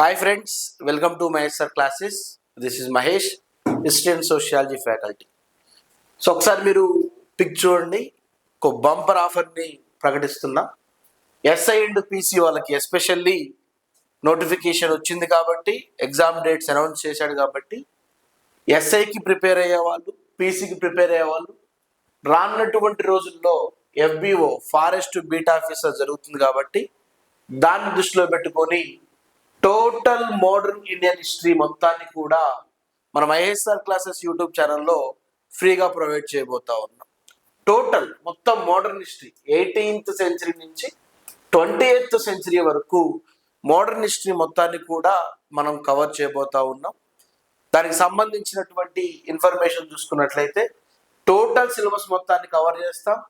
Hi friends, welcome to my sir classes. This is Mahesh, History and Sociology faculty. So ఒకసారి మీరు pick చూడండి, ఒక bumper ఆఫర్ని ప్రకటిస్తున్నా. SI and PC వాళ్ళకి especially notification వచ్చింది కాబట్టి, exam dates announce చేశాడు కాబట్టి, ఎస్ఐకి ప్రిపేర్ అయ్యే వాళ్ళు, పీసీకి ప్రిపేర్ అయ్యే వాళ్ళు రానున్నటువంటి రోజుల్లో ఎఫ్బిఓ ఫారెస్ట్ బీట్ ఆఫీసర్ జరుగుతుంది కాబట్టి దాన్ని దృష్టిలో పెట్టుకొని టోటల్ మోడర్న్ ఇండియన్ హిస్టరీ మొత్తాన్ని కూడా మనం ఐఎస్ఆర్ క్లాసెస్ యూట్యూబ్ ఛానల్లో ఫ్రీగా ప్రొవైడ్ చేయబోతా ఉన్నాం. టోటల్ మొత్తం మోడర్న్ హిస్టరీ 18th సెంచరీ నుంచి 20th సెంచరీ వరకు మోడర్న్ హిస్టరీ మొత్తాన్ని కూడా మనం కవర్ చేయబోతా ఉన్నాం. దానికి సంబంధించినటువంటి ఇన్ఫర్మేషన్ చూసుకున్నట్లయితే టోటల్ సిలబస్ మొత్తాన్ని కవర్ చేస్తాం.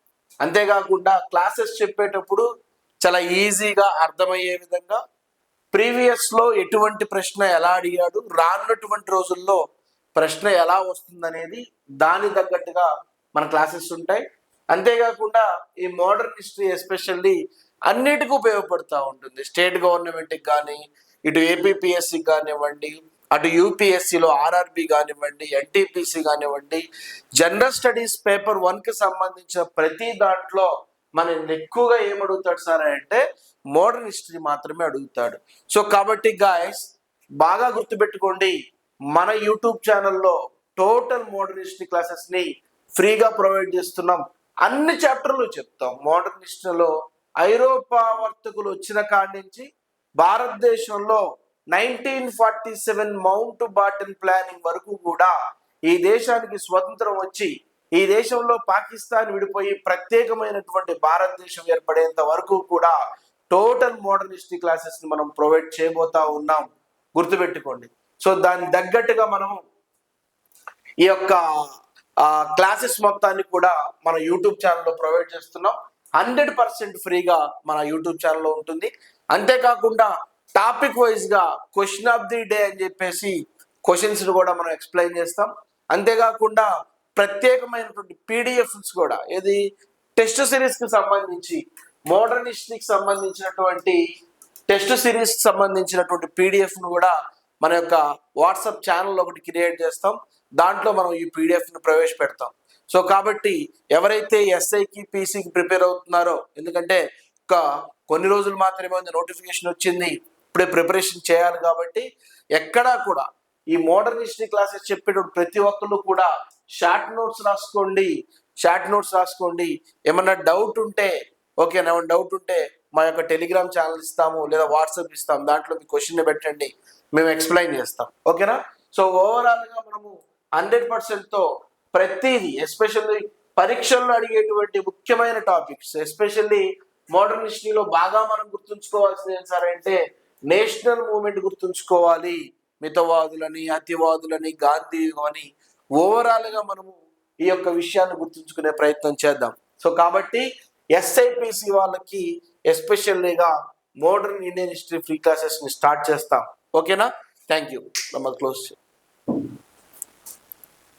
అంతేకాకుండా క్లాసెస్ చెప్పేటప్పుడు చాలా ఈజీగా అర్థమయ్యే విధంగా ప్రీవియస్లో ఎటువంటి ప్రశ్న ఎలా అడిగాడు, రానున్నటువంటి రోజుల్లో ప్రశ్న ఎలా వస్తుందనేది దాని తగ్గట్టుగా మన క్లాసెస్ ఉంటాయి. అంతేకాకుండా ఈ మోడర్న్ హిస్టరీ ఎస్పెషల్లీ అన్నిటికీ ఉపయోగపడుతూ ఉంటుంది. స్టేట్ గవర్నమెంట్కి కానీ, ఇటు ఏపీపీఎస్సికి కానివ్వండి, అటు యూపీఎస్సిలో ఆర్ఆర్బి కానివ్వండి, ఎన్టీపీసీ కానివ్వండి, జనరల్ స్టడీస్ పేపర్ 1కి సంబంధించిన ప్రతి దాంట్లో మనల్ని ఎక్కువగా ఏమడుగుతాడు సార్ అంటే మోడర్న్ హిస్టరీ మాత్రమే అడుగుతాడు. సో కాబట్టి గాయస్ బాగా గుర్తుపెట్టుకోండి, మన యూట్యూబ్ ఛానల్లో టోటల్ మోడర్న్ హిస్టరీ క్లాసెస్ని ఫ్రీగా ప్రొవైడ్ చేస్తున్నాం. అన్ని చాప్టర్లు చెప్తాం. మోడర్న్ హిస్టరీలో ఐరోపా వర్తకులు వచ్చిన కాడి నుంచి భారతదేశంలో 1947 మౌంట్ బాటన్ ప్లానింగ్ వరకు కూడా, ఈ దేశానికి స్వతంత్రం వచ్చి ఈ దేశంలో పాకిస్తాన్ విడిపోయి ప్రత్యేకమైనటువంటి భారతదేశం ఏర్పడేంత వరకు కూడా టోటల్ మోడర్న్ హిస్టరీ క్లాసెస్ ని మనం ప్రొవైడ్ చేయబోతా ఉన్నాం. గుర్తుపెట్టుకోండి. సో దాని తగ్గట్టుగా మనం ఈ యొక్క క్లాసెస్ మొత్తాన్ని కూడా మన యూట్యూబ్ ఛానల్లో ప్రొవైడ్ చేస్తున్నాం. 100% ఫ్రీగా మన యూట్యూబ్ ఛానల్లో ఉంటుంది. అంతేకాకుండా టాపిక్ వైజ్ గా క్వశ్చన్ ఆఫ్ ది డే అని చెప్పేసి క్వశ్చన్స్ కూడా మనం ఎక్స్ప్లెయిన్ చేస్తాం. అంతేకాకుండా ప్రత్యేకమైనటువంటి పీడిఎఫ్స్ కూడా, ఇది టెస్ట్ సిరీస్ కి సంబంధించి మోడర్న్ హిస్టరీకి సంబంధించినటువంటి టెస్ట్ సిరీస్ కి సంబంధించినటువంటి పీడిఎఫ్ ను కూడా మన యొక్క వాట్సాప్ ఛానల్ ఒకటి క్రియేట్ చేస్తాం. దాంట్లో మనం ఈ పీడిఎఫ్ ను ప్రవేశపెడతాం. సో కాబట్టి ఎవరైతే ఎస్ఐకి పీసీకి ప్రిపేర్ అవుతున్నారో, ఎందుకంటే కొన్ని రోజులు మాత్రమే నోటిఫికేషన్ వచ్చింది, ఇప్పుడే ప్రిపరేషన్ చేయాలి కాబట్టి ఎక్కడా కూడా ఈ మోడర్న్ హిస్టరీ క్లాసెస్ చెప్పేటప్పుడు ప్రతి ఒక్కళ్ళు కూడా షార్ట్ నోట్స్ రాసుకోండి. ఏమన్నా డౌట్ ఉంటే ఓకేనా, డౌట్ ఉంటే మా యొక్క టెలిగ్రామ్ ఛానల్ ఇస్తాము, లేదా వాట్సాప్ ఇస్తాం. దాంట్లో మీ క్వశ్చన్ పెట్టండి, మేము ఎక్స్ప్లెయిన్ చేస్తాం. ఓకేనా. సో ఓవరాల్గా మనము 100%తో ప్రతిదీ, ఎస్పెషల్లీ పరీక్షల్లో అడిగేటువంటి ముఖ్యమైన టాపిక్స్, ఎస్పెషల్లీ మోడర్న్ హిస్టరీలో బాగా మనం గుర్తుంచుకోవాల్సింది ఏం సార్ అంటే నేషనల్ మూవ్మెంట్ గుర్తుంచుకోవాలి. మితవాదులని, అతివాదులని, గాంధీ అని ఓవరాల్గా మనము ఈ యొక్క విషయాన్ని గుర్తుంచుకునే ప్రయత్నం చేద్దాం. సో కాబట్టి ఎస్ఐపిసి వాళ్ళకి ఎస్పెషల్లీగా modern Indian history free classes ని స్టార్ట్ చేస్తాం. ఓకేనా. Thank you. క్లోజ్